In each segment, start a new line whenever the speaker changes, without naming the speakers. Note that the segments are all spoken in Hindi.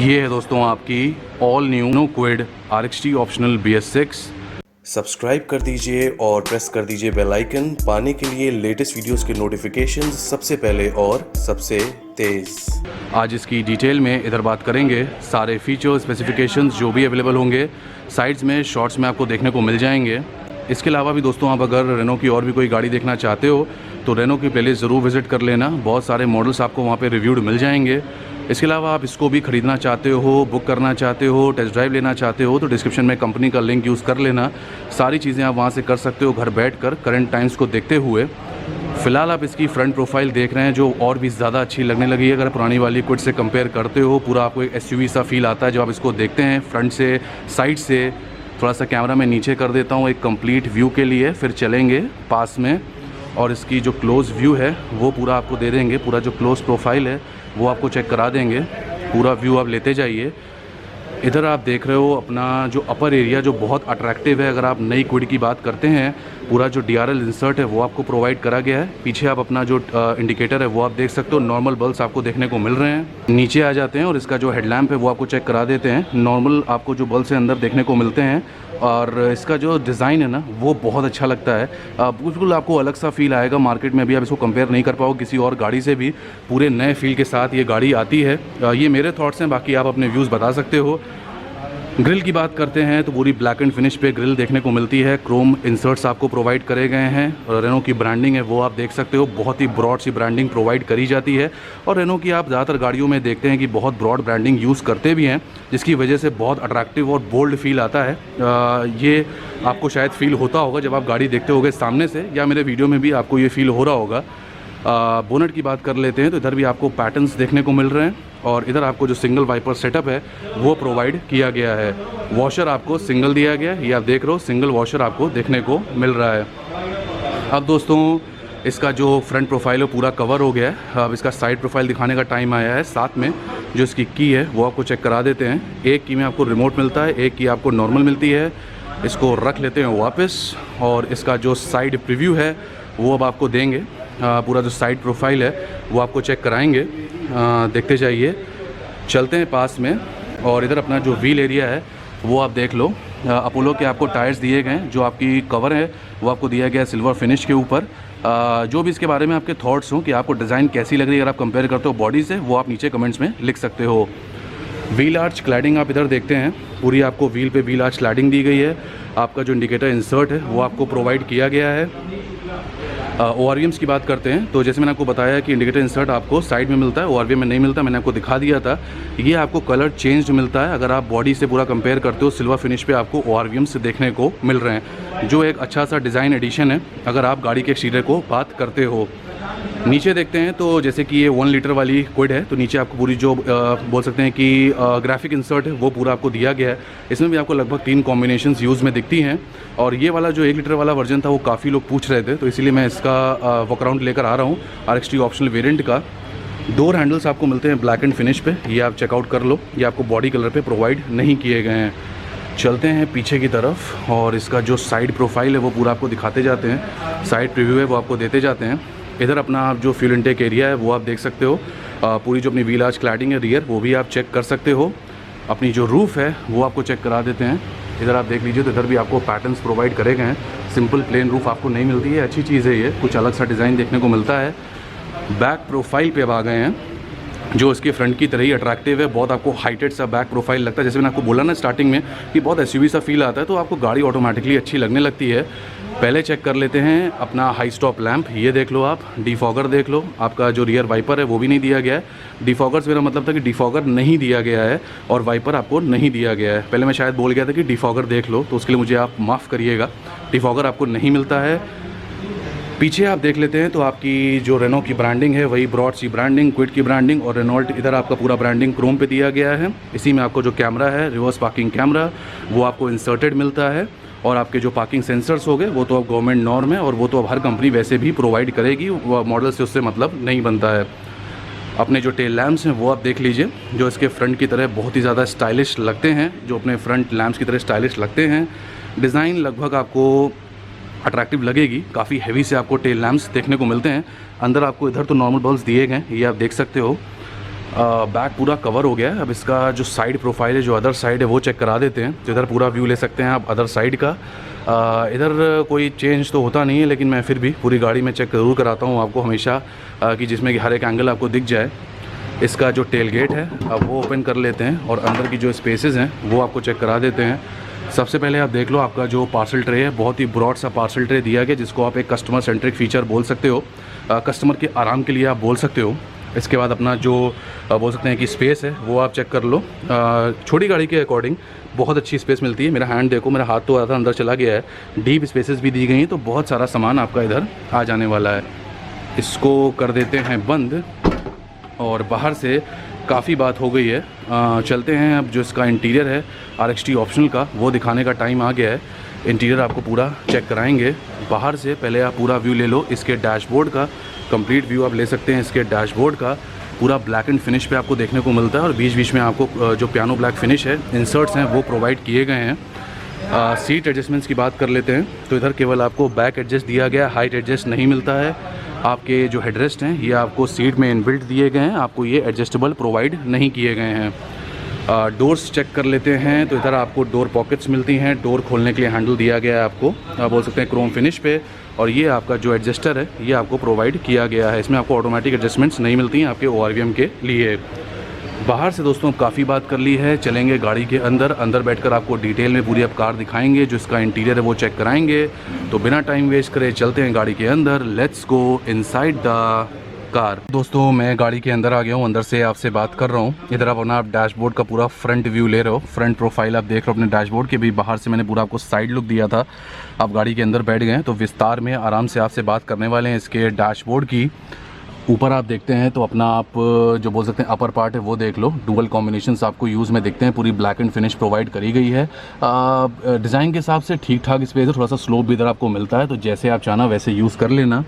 ये है दोस्तों आपकी all new Kwid RXT optional BS6।
Subscribe कर दीजिए और प्रेस कर दीजिए बेल आइकन पाने के लिए लेटेस्ट वीडियोस के नोटिफिकेशंस सबसे पहले और सबसे तेज।
आज इसकी डिटेल में इधर बात करेंगे, सारे फीचर स्पेसिफिकेशंस जो भी अवेलेबल होंगे साइड्स में शॉर्ट्स में आपको देखने को मिल जाएंगे। इसके अलावा भी दोस्तों आप अगर रेनो की और भी कोई गाड़ी देखना चाहते हो तो रेनो की प्लेलिस्ट ज़रूर विज़िट कर लेना, बहुत सारे मॉडल्स आपको वहाँ पे रिव्यूड मिल जाएंगे। इसके अलावा आप इसको भी ख़रीदना चाहते हो, बुक करना चाहते हो, टेस्ट ड्राइव लेना चाहते हो तो डिस्क्रिप्शन में कंपनी का लिंक यूज़ कर लेना। सारी चीज़ें आप वहाँ से कर सकते हो घर बैठकर करंट टाइम्स को देखते हुए। फ़िलहाल आप इसकी फ्रंट प्रोफाइल देख रहे हैं जो और भी ज़्यादा अच्छी लगने लगी है। अगर पुरानी वाली क्विड से कंपेयर करते हो पूरा आपको एक SUV सा फील आता है जब आप इसको देखते हैं फ्रंट से, साइड से। थोड़ा सा कैमरा मैं नीचे कर देता हूँ एक कंप्लीट व्यू के लिए, फिर चलेंगे पास में और इसकी जो क्लोज़ व्यू है वो पूरा आपको दे देंगे। पूरा जो क्लोज़ प्रोफाइल है वो आपको चेक करा देंगे, पूरा व्यू आप लेते जाइए। इधर आप देख रहे हो अपना जो अपर एरिया जो बहुत अट्रैक्टिव है। अगर आप नई क्विड की बात करते हैं, पूरा जो DRL इंसर्ट है वो आपको प्रोवाइड करा गया है। पीछे आप अपना जो इंडिकेटर है वो आप देख सकते हो, नॉर्मल बल्ब्स आपको देखने को मिल रहे हैं। नीचे आ जाते हैं और इसका जो हेडलैम्प है वो आपको चेक करा देते हैं। नॉर्मल आपको जो बल्ब से अंदर देखने को मिलते हैं और इसका जो डिज़ाइन है ना वो बहुत अच्छा लगता है। बिल्कुल आपको अलग सा फील आएगा। मार्केट में भी आप इसको कंपेयर नहीं कर पाओगे किसी और गाड़ी से भी। पूरे नए फील के साथ ये गाड़ी आती है। ये मेरे थॉट्स हैं, बाकी आप अपने व्यूज़ बता सकते हो। ग्रिल की बात करते हैं तो पूरी ब्लैक एंड फिनिश पे ग्रिल देखने को मिलती है। क्रोम इंसर्ट्स आपको प्रोवाइड करे गए हैं और रेनो की ब्रांडिंग है वो आप देख सकते हो, बहुत ही ब्रॉड सी ब्रांडिंग प्रोवाइड करी जाती है। और रेनो की आप ज़्यादातर गाड़ियों में देखते हैं कि बहुत ब्रॉड ब्रांडिंग यूज़ करते भी हैं, जिसकी वजह से बहुत अट्रैक्टिव और बोल्ड फील आता है। ये आपको शायद फील होता होगा जब आप गाड़ी देखते होगे सामने से, या मेरे वीडियो में भी आपको ये फील हो रहा होगा। बोनट की बात कर लेते हैं तो इधर भी आपको पैटर्न्स देखने को मिल रहे हैं और इधर आपको जो सिंगल वाइपर सेटअप है वो प्रोवाइड किया गया है। वॉशर आपको सिंगल दिया गया है, ये आप देख रहे हो सिंगल वॉशर आपको देखने को मिल रहा है। अब दोस्तों इसका जो फ्रंट प्रोफाइल है पूरा कवर हो गया है। अब इसका साइड प्रोफाइल दिखाने का टाइम आया है। साथ में जो इसकी की है वो आपको चेक करा देते हैं। एक की में आपको रिमोट मिलता है, एक की आपको नॉर्मल मिलती है। इसको रख लेते हैं वापस और इसका जो साइड प्रीव्यू है वो अब आपको देंगे। पूरा जो साइड प्रोफाइल है वो आपको चेक कराएंगे, देखते जाइए। चलते हैं पास में और इधर अपना जो व्हील एरिया है वो आप देख लो। अपोलो के आपको टायर्स दिए गए हैं। जो आपकी कवर है वो आपको दिया गया है सिल्वर फिनिश के ऊपर। जो भी इसके बारे में आपके थॉट्स हों कि आपको डिज़ाइन कैसी लग रही है अगर आप कंपेयर करते हो बॉडी से, वो आप नीचे कमेंट्स में लिख सकते हो। व्हील आर्च क्लैडिंग आप इधर देखते हैं, पूरी आपको व्हील पे व्हील आर्च क्लैडिंग दी गई है। आपका जो इंडिकेटर इंसर्ट है वो आपको प्रोवाइड किया गया है। ORVMs की बात करते हैं तो जैसे मैंने आपको बताया कि इंडिकेटर इंसर्ट आपको साइड में मिलता है, ORVM में नहीं मिलता। मैंने आपको दिखा दिया था। ये आपको कलर चेंज्ड मिलता है। अगर आप बॉडी से पूरा कंपेयर करते हो सिल्वर फिनिश पे आपको ORVMs देखने को मिल रहे हैं, जो एक अच्छा सा डिज़ाइन एडिशन है अगर आप गाड़ी के एक्सटीरियर को बात करते हो। नीचे देखते हैं तो जैसे कि ये 1 लीटर वाली क्विड है तो नीचे आपको पूरी जो बोल सकते हैं कि ग्राफिक इंसर्ट है वो पूरा आपको दिया गया है। इसमें भी आपको लगभग 3 कॉम्बिनेशंस यूज़ में दिखती हैं। और ये वाला जो 1 लीटर वाला वर्जन था वो काफ़ी लोग पूछ रहे थे तो इसीलिए मैं इसका वॉक अराउंड लेकर आ रहा हूँ। RXT ऑप्शनल वेरिएंट का डोर हैंडल्स आपको मिलते हैं ब्लैक एंड फिनिश पे, ये आप चेकआउट कर लो। ये आपको बॉडी कलर पे प्रोवाइड नहीं किए गए हैं। चलते हैं पीछे की तरफ और इसका जो साइड प्रोफाइल है वो पूरा आपको दिखाते जाते हैं। साइड प्रीव्यू है वो आपको देते जाते हैं। इधर अपना आप जो फ्यूल इनटेक एरिया है वो आप देख सकते हो। पूरी जो अपनी व्हील आर्च क्लैडिंग है रियर वो भी आप चेक कर सकते हो। अपनी जो रूफ़ है वो आपको चेक करा देते हैं। इधर आप देख लीजिए तो इधर भी आपको पैटर्न्स प्रोवाइड करे गए हैं। सिंपल प्लेन रूफ़ आपको नहीं मिलती है, अच्छी चीज़ है ये, कुछ अलग सा डिज़ाइन देखने को मिलता है। बैक प्रोफाइल पे अब आ गए हैं जो इसके फ्रंट की तरह ही अट्रैक्टिव है। बहुत आपको हाइटेड सा बैक प्रोफाइल लगता है। जैसे मैंने आपको बोला ना स्टार्टिंग में कि बहुत SUV सा फील आता है तो आपको गाड़ी ऑटोमेटिकली अच्छी लगने लगती है। पहले चेक कर लेते हैं अपना हाई स्टॉप लैंप, ये देख लो आप। डिफॉगर देख लो, आपका जो रियर वाइपर है वो भी नहीं दिया गया है। डिफॉगर्स मेरा मतलब था कि डिफॉगर नहीं दिया गया है और वाइपर आपको नहीं दिया गया है। पहले मैं शायद बोल गया था कि डिफॉगर देख लो, तो उसके लिए मुझे आप माफ़ करिएगा। डिफॉगर आपको नहीं मिलता है। पीछे आप देख लेते हैं तो आपकी जो रेनो की ब्रांडिंग है वही ब्रॉड सी ब्रांडिंग, क्विड की ब्रांडिंग और रेनॉल्ट इधर आपका पूरा ब्रांडिंग क्रोम पे दिया गया है। इसी में आपको जो कैमरा है रिवर्स पार्किंग कैमरा वो आपको इंसर्टेड मिलता है। और आपके जो पार्किंग सेंसर्स हो गए वो तो अब गवर्नमेंट नॉर्म है और वो तो अब हर कंपनी वैसे भी प्रोवाइड करेगी, वो मॉडल से उससे मतलब नहीं बनता है। अपने जो टेल लैम्प्स हैं वो आप देख लीजिए, जो इसके फ्रंट की तरह बहुत ही ज़्यादा स्टाइलिश लगते हैं, जो अपने फ्रंट लैम्प्स की तरह स्टाइलिश लगते हैं। डिज़ाइन लगभग आपको अट्रैक्टिव लगेगी, काफ़ी हैवी से आपको टेल लैम्प्स देखने को मिलते हैं। अंदर आपको इधर तो नॉर्मल बल्ब्स दिए गए, ये आप देख सकते हो। बैक पूरा कवर हो गया है। अब इसका जो साइड प्रोफाइल है, जो अदर साइड है, वो चेक करा देते हैं। तो इधर पूरा व्यू ले सकते हैं आप अदर साइड का। इधर कोई चेंज तो होता नहीं है, लेकिन मैं फिर भी पूरी गाड़ी में चेक ज़रूर कराता हूँ आपको हमेशा, कि जिसमें कि हर एक एंगल आपको दिख जाए। इसका जो टेल गेट है अब वो ओपन कर लेते हैं और अंदर की जो स्पेसेस हैं वो आपको चेक करा देते हैं। सबसे पहले आप देख लो, आपका जो पार्सल ट्रे है, बहुत ही ब्रॉड सा पार्सल ट्रे दिया गया, जिसको आप एक कस्टमर सेंट्रिक फीचर बोल सकते हो, कस्टमर के आराम के लिए आप बोल सकते हो। इसके बाद अपना जो बोल सकते हैं कि स्पेस है वो आप चेक कर लो। छोटी गाड़ी के अकॉर्डिंग बहुत अच्छी स्पेस मिलती है। मेरा हैंड देखो, मेरा हाथ तो आधा अंदर चला गया है। डीप स्पेसेस भी दी गई हैं, तो बहुत सारा सामान आपका इधर आ जाने वाला है। इसको कर देते हैं बंद और बाहर से काफ़ी बात हो गई है। चलते हैं अब जो इसका इंटीरियर है RXT ऑप्शनल का, वो दिखाने का टाइम आ गया है। इंटीरियर आपको पूरा चेक कराएंगे बाहर से। पहले आप पूरा व्यू ले लो इसके डैशबोर्ड का, कंप्लीट व्यू आप ले सकते हैं इसके डैशबोर्ड का। पूरा ब्लैक एंड फिनिश पे आपको देखने को मिलता है और बीच बीच में आपको जो पियानो ब्लैक फिनिश है, इंसर्ट्स हैं, वो प्रोवाइड किए गए हैं। सीट एडजस्टमेंट्स की बात कर लेते हैं तो इधर केवल आपको बैक एडजस्ट दिया गया, हाइट एडजस्ट नहीं मिलता है। आपके जो हेडरेस्ट हैं ये आपको सीट में इनबिल्ट दिए गए हैं, आपको ये एडजस्टेबल प्रोवाइड नहीं किए गए हैं। डोर्स चेक कर लेते हैं तो इधर आपको डोर पॉकेट्स मिलती हैं। डोर खोलने के लिए हैंडल दिया गया है आपको, बोल सकते हैं क्रोम फिनिश पे। और ये आपका जो एडजस्टर है ये आपको प्रोवाइड किया गया है। इसमें आपको ऑटोमेटिक एडजस्टमेंट्स नहीं मिलती हैं आपके ORVM के लिए। बाहर से दोस्तों काफ़ी बात कर ली है, चलेंगे गाड़ी के अंदर बैठकर आपको डिटेल में पूरी आप कार दिखाएंगे, जो इसका इंटीरियर है वो चेक कराएंगे। तो बिना टाइम वेस्ट करे चलते हैं गाड़ी के अंदर। Let's go inside the car. दोस्तों मैं गाड़ी के अंदर आ गया हूँ, अंदर से आपसे बात कर रहा हूँ। इधर आप अपना डैशबोर्ड का पूरा फ्रंट व्यू ले रहे हो, फ्रंट प्रोफाइल आप देख रहे हो अपने डैशबोर्ड के भी। बाहर से मैंने पूरा आपको साइड लुक दिया था। आप गाड़ी के अंदर बैठ गए हैं तो विस्तार में आराम से आपसे बात करने वाले हैं इसके डैशबोर्ड की। ऊपर आप देखते हैं तो अपना आप जो बोल सकते हैं अपर पार्ट है वो देख लो। डुअल कॉम्बिनेशंस आपको यूज़ में दिखते हैं, पूरी ब्लैक एंड फिनिश प्रोवाइड करी गई है। डिज़ाइन के हिसाब से ठीक ठाक स्पेस है, थोड़ा सा स्लोप भी इधर आपको मिलता है, तो जैसे आप चाहना वैसे यूज़ कर लेना।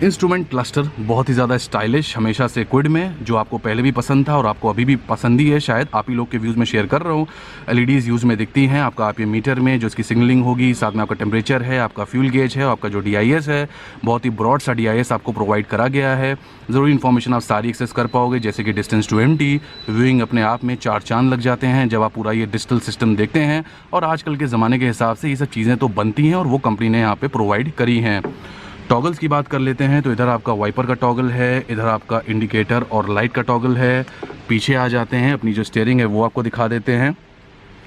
इंस्ट्रूमेंट क्लस्टर बहुत ही ज़्यादा स्टाइलिश, हमेशा से क्विड में, जो आपको पहले भी पसंद था और आपको अभी भी पसंद ही है। शायद आप ही लोग के व्यूज़ में शेयर कर रहा हूँ। LEDs यूज़ में दिखती हैं आपका RPM मीटर में, जो इसकी सिग्नलिंग होगी। साथ में आपका टेम्परेचर है, आपका फ्यूल गेज है, आपका जो DIS है, बहुत ही ब्रॉड सा DIS आपको प्रोवाइड करा गया है। ज़रूरी इन्फॉर्मेशन आप सारी एक्सेस कर पाओगे, जैसे कि डिस्टेंस टू MT, व्यूइंग अपने आप में 4 चांद लग जाते हैं जब आप पूरा ये डिजिटल सिस्टम देखते हैं। और आजकल के ज़माने के हिसाब से ये सब चीज़ें तो बनती हैं और वो कंपनी ने यहाँ पे प्रोवाइड करी हैं। टॉगल्स की बात कर लेते हैं तो इधर आपका वाइपर का टॉगल है, इधर आपका इंडिकेटर और लाइट का टॉगल है। पीछे आ जाते हैं, अपनी जो स्टीयरिंग है वो आपको दिखा देते हैं।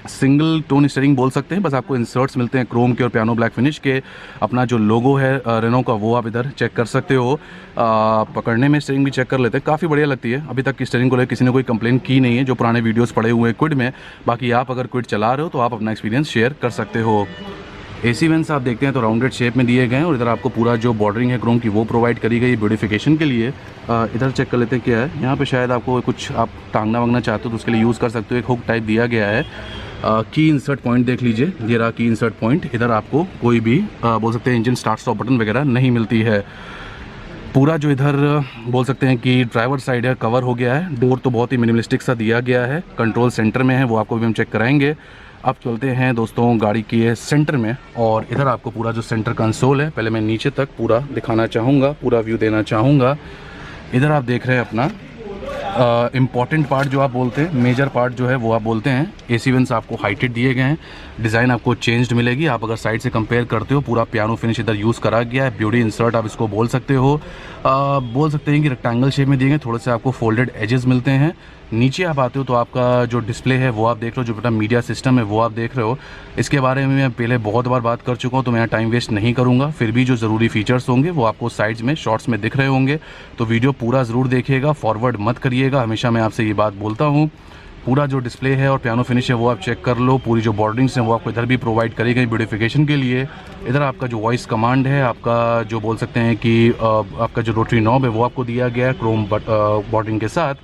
सिंगल टोन स्टीयरिंग बोल सकते हैं, बस आपको इंसर्ट्स मिलते हैं क्रोम के और पियानो ब्लैक फिनिश के। अपना जो लोगो है रेनो का वो आप इधर चेक कर सकते हो। पकड़ने में स्टीयरिंग भी चेक कर लेते हैं, काफ़ी बढ़िया लगती है। अभी तक की स्टीयरिंग को लेकर किसी ने कोई कंप्लेन की नहीं है, जो पुराने वीडियोज़ पड़े हुए हैं क्विड में। बाकी आप अगर क्विड चला रहे हो तो आप अपना एक्सपीरियंस शेयर कर सकते हो। AC वेंट्स आप देखते हैं तो राउंडेड शेप में दिए गए हैं और इधर आपको पूरा जो बॉर्डरिंग है क्रोम की वो प्रोवाइड करी गई ब्यूटिफिकेशन के लिए। इधर चेक कर लेते हैं क्या है यहाँ पे। शायद आपको कुछ आप टांगना वांगना चाहते हो तो उसके लिए यूज़ कर सकते हो, एक हुक टाइप दिया गया है। की इंसर्ट पॉइंट देख लीजिए, ये रहा की इंसर्ट पॉइंट। इधर आपको कोई भी बोल सकते हैं इंजन स्टार्ट स्टॉप बटन वगैरह नहीं मिलती है। पूरा जो इधर बोल सकते हैं कि ड्राइवर साइड है कवर हो गया है। डोर तो बहुत ही मिनिमलिस्टिक सा दिया गया है, कंट्रोल सेंटर में है, वो आपको भी हम चेक कराएंगे। अब चलते हैं दोस्तों गाड़ी के सेंटर में और इधर आपको पूरा जो सेंटर कंसोल है, पहले मैं नीचे तक पूरा दिखाना चाहूँगा, पूरा व्यू देना चाहूँगा। इधर आप देख रहे हैं अपना इम्पॉर्टेंट पार्ट जो आप बोलते हैं, मेजर पार्ट जो है वो आप बोलते हैं। AC वेंट्स आपको हाइटेड दिए गए हैं, डिज़ाइन आपको चेंज्ड मिलेगी। आप अगर साइड से कंपेयर करते हो, पूरा पियानो फिनिश इधर यूज़ करा गया है। ब्यूटी इंसर्ट आप इसको बोल सकते हो। बोल सकते हैं कि रेक्टेंगल शेप में दिए गए, थोड़े से आपको फोल्डेड एजेस मिलते हैं। नीचे आप आते हो तो आपका जो डिस्प्ले है वो आप देख रहे हो, जो बेटा मीडिया सिस्टम है वो आप देख रहे हो। इसके बारे में मैं पहले बहुत बार बात कर चुका हूँ, तो मैं टाइम वेस्ट नहीं करूँगा। फिर भी जो ज़रूरी फीचर्स होंगे वो आपको साइड्स में शॉर्ट्स में दिख रहे होंगे, तो वीडियो पूरा ज़रूर देखिएगा, फॉरवर्ड मत करिएगा। हमेशा मैं आपसे ये बात बोलता हूँ। पूरा जो डिस्प्ले है और पियानो फिनिश है वो आप चेक कर लो। पूरी जो बॉर्डरिंग्स हैं वो आपको इधर भी प्रोवाइड करी गई ब्यूटिफिकेशन के लिए। इधर आपका जो वॉइस कमांड है, आपका जो बोल सकते हैं कि आपका जो रोटरी नॉब है वो आपको दिया गया है क्रोम बॉर्डरिंग के साथ।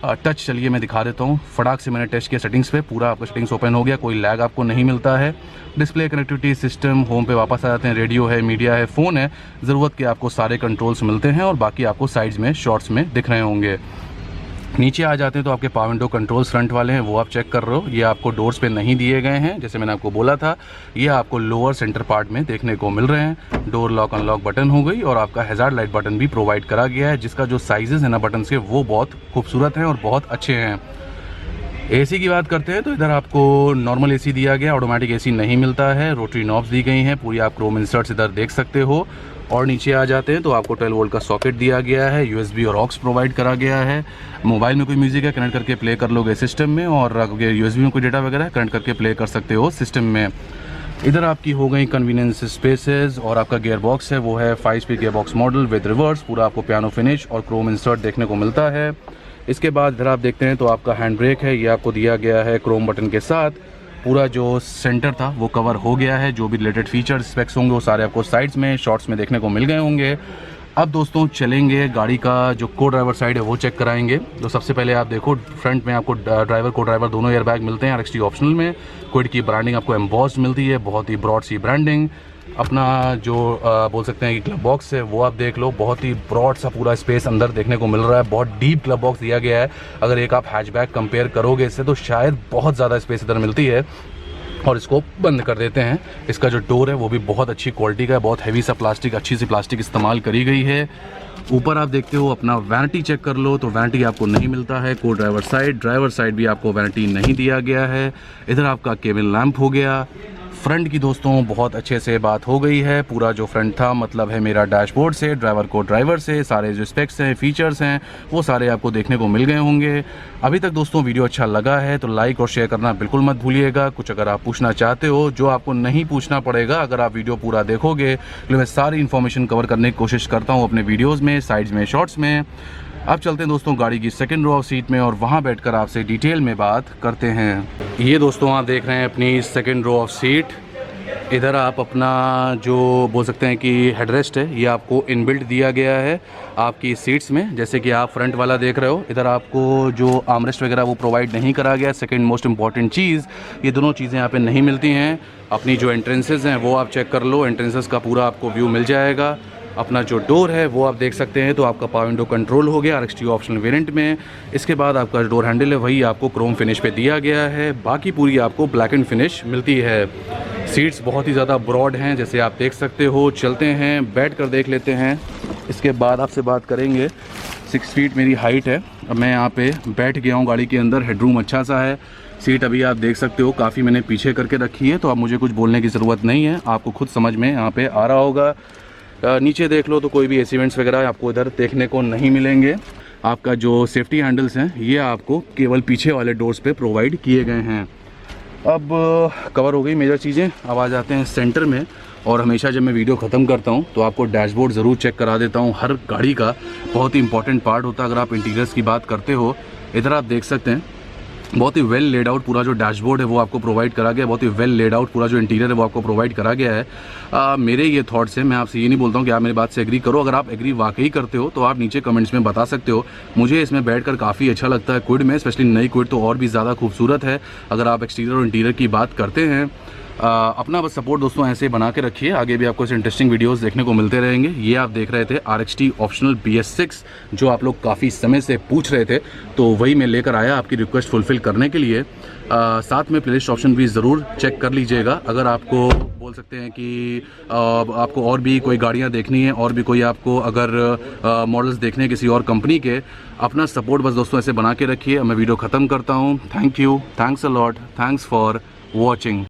टच चलिए मैं दिखा देता हूँ। फटाक से मैंने टच किया सेटिंग्स पे, पूरा आपका सेटिंग्स ओपन हो गया, कोई लैग आपको नहीं मिलता है। डिस्प्ले, कनेक्टिविटी सिस्टम, होम पे वापस आ जाते हैं, रेडियो है, मीडिया है, फ़ोन है, ज़रूरत के आपको सारे कंट्रोल्स मिलते हैं और बाकी आपको साइड्स में शॉर्ट्स में दिख रहे होंगे। नीचे आ जाते हैं तो आपके पावर विंडो कंट्रोल्स फ्रंट वाले हैं, वो आप चेक कर रहे हो। ये आपको डोर्स पे नहीं दिए गए हैं, जैसे मैंने आपको बोला था। ये आपको लोअर सेंटर पार्ट में देखने को मिल रहे हैं। डोर लॉक अनलॉक बटन हो गई और आपका हैजार्ड लाइट बटन भी प्रोवाइड करा गया है, जिसका जो साइजेस है ना बटन के, वो बहुत खूबसूरत हैं और बहुत अच्छे हैं। एसी की बात करते हैं तो इधर आपको नॉर्मल एसी दिया गया, ऑटोमेटिक एसी नहीं मिलता है। रोटरी नॉब्स दी गई हैं पूरी, आप क्रोम इंसर्ट्स इधर देख सकते हो। और नीचे आ जाते हैं तो आपको 12 वोल्ट का सॉकेट दिया गया है, यूएसबी और ऑक्स प्रोवाइड करा गया है। मोबाइल में कोई म्यूजिक है कनेक्ट करके प्ले कर लोगे सिस्टम में, और अगर यूएसबी में कोई डेटा वगैरह है कनेक्ट करके प्ले कर सकते हो सिस्टम में। इधर आपकी हो गई कन्वीनियंस स्पेसेस, और आपका गियर बॉक्स है वो है 5 speed gear box model with reverse, पूरा आपको पियानो फिनिश और क्रोम इंसर्ट देखने को मिलता है। इसके बाद इधर आप देखते हैं तो आपका हैंड ब्रेक है, ये आपको दिया गया है क्रोम बटन के साथ। पूरा जो सेंटर था वो कवर हो गया है, जो भी रिलेटेड फीचर्स स्पेक्स होंगे वो सारे आपको साइड्स में शॉर्ट्स में देखने को मिल गए होंगे। अब दोस्तों चलेंगे गाड़ी का जो को ड्राइवर साइड है वो चेक कराएंगे। तो सबसे पहले आप देखो फ्रंट में आपको ड्राइवर को ड्राइवर दोनों एयर बैग मिलते हैं RXT ऑप्शनल में। क्विड की ब्रांडिंग आपको एम्बॉस्ड मिलती है, बहुत ही ब्रॉड सी ब्रांडिंग। अपना जो बोल सकते हैं कि क्लब बॉक्स है वो आप देख लो, बहुत ही ब्रॉड सा पूरा स्पेस अंदर देखने को मिल रहा है। बहुत डीप क्लब बॉक्स दिया गया है, अगर एक आप हैचबैक कंपेयर करोगे इससे तो शायद बहुत ज़्यादा स्पेस इधर मिलती है। और इसको बंद कर देते हैं। इसका जो डोर है वो भी बहुत अच्छी क्वालिटी का है, बहुत हैवी सा प्लास्टिक, अच्छी सी प्लास्टिक इस्तेमाल करी गई है। ऊपर आप देखते हो अपना वैनिटी चेक कर लो, तो वैनिटी आपको नहीं मिलता है। को ड्राइवर साइड भी आपको वैनिटी नहीं दिया गया है। इधर आपका केबल लैंप हो गया। फ्रंट की दोस्तों बहुत अच्छे से बात हो गई है। पूरा जो फ्रंट था मतलब है मेरा डैशबोर्ड से ड्राइवर से सारे जो स्पेक्स हैं फीचर्स हैं वो सारे आपको देखने को मिल गए होंगे। अभी तक दोस्तों वीडियो अच्छा लगा है तो लाइक और शेयर करना बिल्कुल मत भूलिएगा। कुछ अगर आप पूछना चाहते हो जो आपको नहीं पूछना पड़ेगा, अगर आप वीडियो पूरा देखोगे तो मैं सारी इन्फॉर्मेशन कवर करने की कोशिश करता हूँ अपने वीडियोज़ में, साइड्स में, शॉर्ट्स में। अब चलते हैं दोस्तों गाड़ी की सेकंड रो ऑफ सीट में और वहाँ बैठकर आपसे डिटेल में बात करते हैं। ये दोस्तों आप देख रहे हैं अपनी सेकंड रो ऑफ सीट। इधर आप अपना जो बोल सकते हैं कि हेडरेस्ट है ये आपको इनबिल्ट दिया गया है आपकी सीट्स में, जैसे कि आप फ्रंट वाला देख रहे हो। इधर आपको जो आर्मरेस्ट वगैरह वो प्रोवाइड नहीं करा गया। सेकंड मोस्ट इंपॉर्टेंट चीज़, ये दोनों चीज़ें यहाँ पे नहीं मिलती हैं। अपनी जो एंट्रेंसेस हैं वो आप चेक कर लो, एंट्रेंसेस का पूरा आपको व्यू मिल जाएगा। अपना जो डोर है वो आप देख सकते हैं, तो आपका पावर विंडो कंट्रोल हो गया RXT ऑप्शनल वेरिएंट में। इसके बाद आपका डोर हैंडल है वही आपको क्रोम फिनिश पे दिया गया है, बाकी पूरी आपको ब्लैक एंड फिनिश मिलती है। सीट्स बहुत ही ज़्यादा ब्रॉड हैं जैसे आप देख सकते हो। चलते हैं बैठ कर देख लेते हैं, इसके बाद आपसे बात करेंगे। 6 फीट मेरी हाइट है, अब मैं यहाँ पे बैठ गया हूँ गाड़ी के अंदर। हेडरूम अच्छा सा है। सीट अभी आप देख सकते हो काफ़ी मैंने पीछे करके रखी है, तो अब मुझे कुछ बोलने की ज़रूरत नहीं है, आपको खुद समझ में यहाँ पे आ रहा होगा। नीचे देख लो तो कोई भी एसी वेंट्स वगैरह आपको इधर देखने को नहीं मिलेंगे। आपका जो सेफ्टी हैंडल्स हैं ये आपको केवल पीछे वाले डोर्स पे प्रोवाइड किए गए हैं। अब कवर हो गई मेजर चीज़ें, अब आ जाते हैं सेंटर में। और हमेशा जब मैं वीडियो ख़त्म करता हूं तो आपको डैशबोर्ड ज़रूर चेक करा देता हूं, हर गाड़ी का बहुत ही इंपॉर्टेंट पार्ट होता है अगर आप इंटीरियर्स की बात करते हो। इधर आप देख सकते हैं बहुत ही वेल लेड आउट पूरा जो डैशबोर्ड है वो आपको प्रोवाइड करा गया है। बहुत ही वेल लेड आउट पूरा जो इंटीरियर है वो आपको प्रोवाइड करा गया है। मेरे ये थॉट्स हैं, मैं आपसे ये नहीं बोलता हूँ कि आप मेरी बात से एग्री करो। अगर आप एग्री वाकई करते हो तो आप नीचे कमेंट्स में बता सकते हो। मुझे इसमें बैठकर काफ़ी अच्छा लगता है। क्विड में स्पेशली नई क्विड तो और भी ज़्यादा खूबसूरत है। अगर आप एक्सटीरियर और इंटीरियर की बात करते हैं, अपना बस सपोर्ट दोस्तों ऐसे बना के रखिए, आगे भी आपको ऐसे इंटरेस्टिंग वीडियोस देखने को मिलते रहेंगे। ये आप देख रहे थे RXT ऑप्शनल BS6 जो आप लोग काफ़ी समय से पूछ रहे थे, तो वही मैं लेकर आया आपकी रिक्वेस्ट फुलफ़िल करने के लिए। साथ में प्लेलिस्ट ऑप्शन भी ज़रूर चेक कर लीजिएगा। अगर आपको बोल सकते हैं कि आपको और भी कोई गाड़ियाँ देखनी है और भी कोई आपको अगर मॉडल्स देखने हैं किसी और कंपनी के, अपना सपोर्ट बस दोस्तों ऐसे बना के रखिए। मैं वीडियो ख़त्म करता हूँ। Thank you, thanks a lot, thanks for watching.